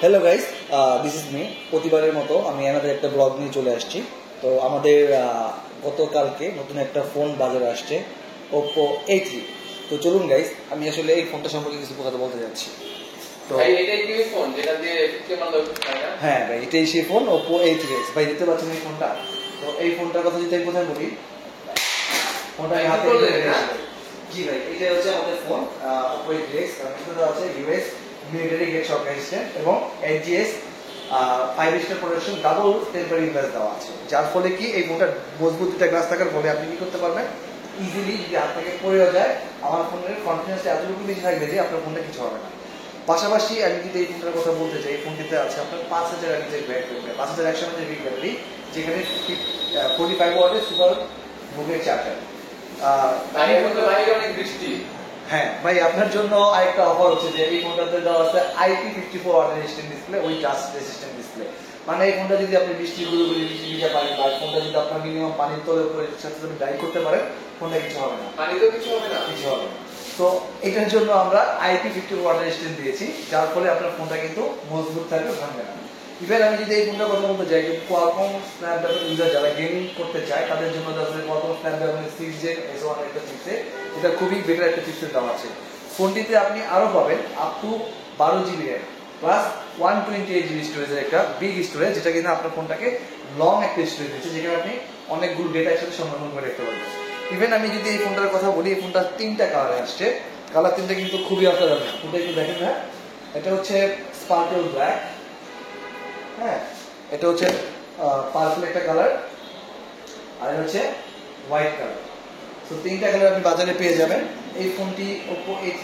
Hello guys, this is me. প্রতিবারের মতো আমি আমাদের একটা ব্লগ নিয়ে চলে আসছি। তো আমাদের গতকালকে নতুন একটা ফোন বাজারে আসছে, ওপো A3। তো চলুন গাইস, আমি আসলে এই ফোনটা সম্পর্কে কিছু কথা বলতে যাচ্ছি। তো এটাই কি ফোন যেটা দিয়ে হ্যাঁ ভাই, এটাই সেই ফোন, ওপো A3s। ভাই দেখতে পাচ্ছেন এই ফোনটা? তো এই ফোনটার কথা যদি আমি কোথায় বলি, ফোনটা আমি হাতে জি ভাই, এটা হচ্ছে আমাদের ফোন ওপো A3s। ভিতরে আছে ইউএস মিলিটারি গ্রেড শক রেজিস্ট্যান্ট এবং HGS 5 star protection double tampering glass দেওয়া আছে, যার ফলে কি এই ফোনটা মজবুত একটা গ্লাস থাকার ফলে আপনি কি করতে পারবেন, ইজিলি যদি আপনাকে পড়েও যায় আমার ফোনের কনফিডেন্স এতটুকু বেশি থাকবে যে আপনার ফোনটা কিছু হবে না। পাশাপাশি আমি যদি এই ফোনটার কথা বলতে চাই, এই ফোনটিতে আছে আপনার 5000 এমএএইচ ব্যাটারি, 5100 mAh ব্যাটারি, যেখানে 45 ওয়াটের সুপার বুকের চার্জার। অনেক বৃষ্টি। হ্যাঁ ভাই, আপনার জন্য আরেকটা অফার হচ্ছে যে এই ফোনটাতে দেওয়া আছে IP54 ওয়াটার রেজিস্ট্যান্ট ডিসপ্লে, ওই ডাস্ট রেজিস্ট্যান্ট ডিসপ্লে। মানে এই ফোনটা যদি আপনি বৃষ্টি গুঁড়োগুলি ভিজে পারেন, বা ফোনটা যদি আপনার মিনিমাম পানির তলে উপরে সাথে সাথে ড্রাইভ করতে পারেন, ফোনটা কিছু হবে না। পানিতেও কিছু হবে না, কিছু হবে না। তো এটার জন্য আমরা IP54 ওয়াটার রেজিস্ট্যান্ট দিয়েছি, যার ফলে আপনার ফোনটা কিন্তু মজবুত থাকবে, ভাঙবে না। ইভেন আমি যদি এই ফোনটার কথা বলতে চাই, কোয়ালকম স্ন্যাপড্রাগন ইউজার যারা গেমিং করতে চায় তাদের জন্য কোয়ালকম স্ন্যাপড্রাগন 6 Gen S1 একটা চিপসেট, এটা খুবই বেটার একটা চিপসেট দেওয়া আছে। ফোনটিতে আপনি আরো পাবেন up to 12 GB RAM plus 128 GB স্টোরেজের একটা বিগ স্টোরেজ, যেটা কিনা আপনার ফোনটাকে লং একটা স্টোরেজ দিচ্ছে, যেখানে আপনি অনেকগুলো ডেটা একসাথে সংরক্ষণ করে রাখতে পারবেন। ইভেন আমি যদি এই ফোনটার কথা বলি, এই ফোনটা 3টা কালারে আসছে। কালার 3টা কিন্তু খুবই অসাধারণ। ফোনটা একটু দেখেন না, এটা হচ্ছে স্পার্কল ব্ল্যাক, হ্যাঁ, এটা হচ্ছে পার্পল একটা কালার, আর এটা হচ্ছে হোয়াইট কালার। তো 3টা কালার আপনি বাজারে পেয়ে যাবেন। এই ফোনটি ওপো A3,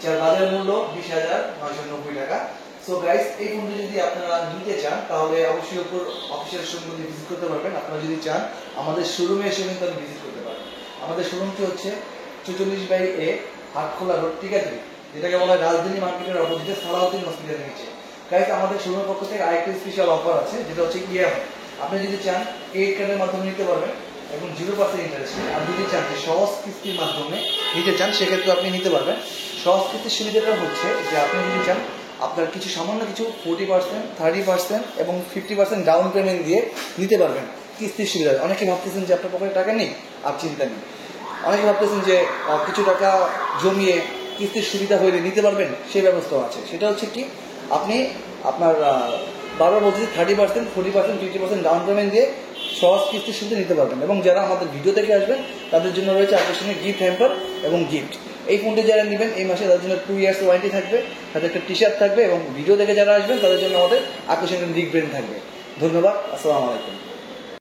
যার বাজার মূল্য 20,990 টাকা। সো গাইস, এই ফোনটি যদি আপনারা নিতে চান তাহলে অবশ্যই ওপোর অফিসিয়াল শোরুমে ভিজিট করতে পারবেন। আপনারা যদি চান আমাদের শোরুমে এসে কিন্তু আপনি ভিজিট করতে পারবেন। আমাদের শোরুমটি হচ্ছে 44/A হাটখোলা রোড, টিকাটি, যেটাকে বলা হয় রাজধানী মার্কেটের অপোজিটে সালাউদ্দিন হসপিটালের নিচে। গাইস, আমাদের শোরুমের পক্ষ থেকে আরেকটা স্পেশাল অফার আছে, যেটা হচ্ছে EMI। আপনি যদি চান ক্রেডিট কার্ডের মাধ্যমে নিতে পারবেন এবং 0% ইন্টারেস্ট। আর যদি চান যে সহজ কিস্তির মাধ্যমে নিতে চান, সেক্ষেত্রে আপনি নিতে পারবেন। সহজ কিস্তির সুবিধাটা হচ্ছে যে আপনি যদি চান আপনার কিছু সামান্য কিছু 40%, 30% এবং 50% ডাউন পেমেন্ট দিয়ে নিতে পারবেন কিস্তির সুবিধা। অনেকে ভাবতেছেন যে আপনার পকেটে টাকা নেই, আর চিন্তা নেই। অনেকে ভাবতেছেন যে কিছু টাকা জমিয়ে কিস্তির সুবিধা হইলে নিতে পারবেন, সেই ব্যবস্থাও আছে। সেটা হচ্ছে কি, আপনি আপনার বারবার বলছি 30%, 40%, 50% ডাউন পেমেন্ট দিয়ে সহজ কিস্তির সুবিধা নিতে পারবেন। এবং যারা আমাদের ভিডিও দেখে আসবেন তাদের জন্য রয়েছে আকর্ষণীয় গিফট হ্যাম্পার এবং গিফট। এই ফোনটি যারা নেবেন এই মাসে তাদের জন্য 2 ইয়ার্স ওয়ারেন্টি থাকবে, তাদের একটা টি-শার্ট থাকবে, এবং ভিডিও দেখে যারা আসবেন তাদের জন্য আমাদের আকর্ষণীয় রিক ব্রেন থাকবে। ধন্যবাদ, আসসালামু আলাইকুম।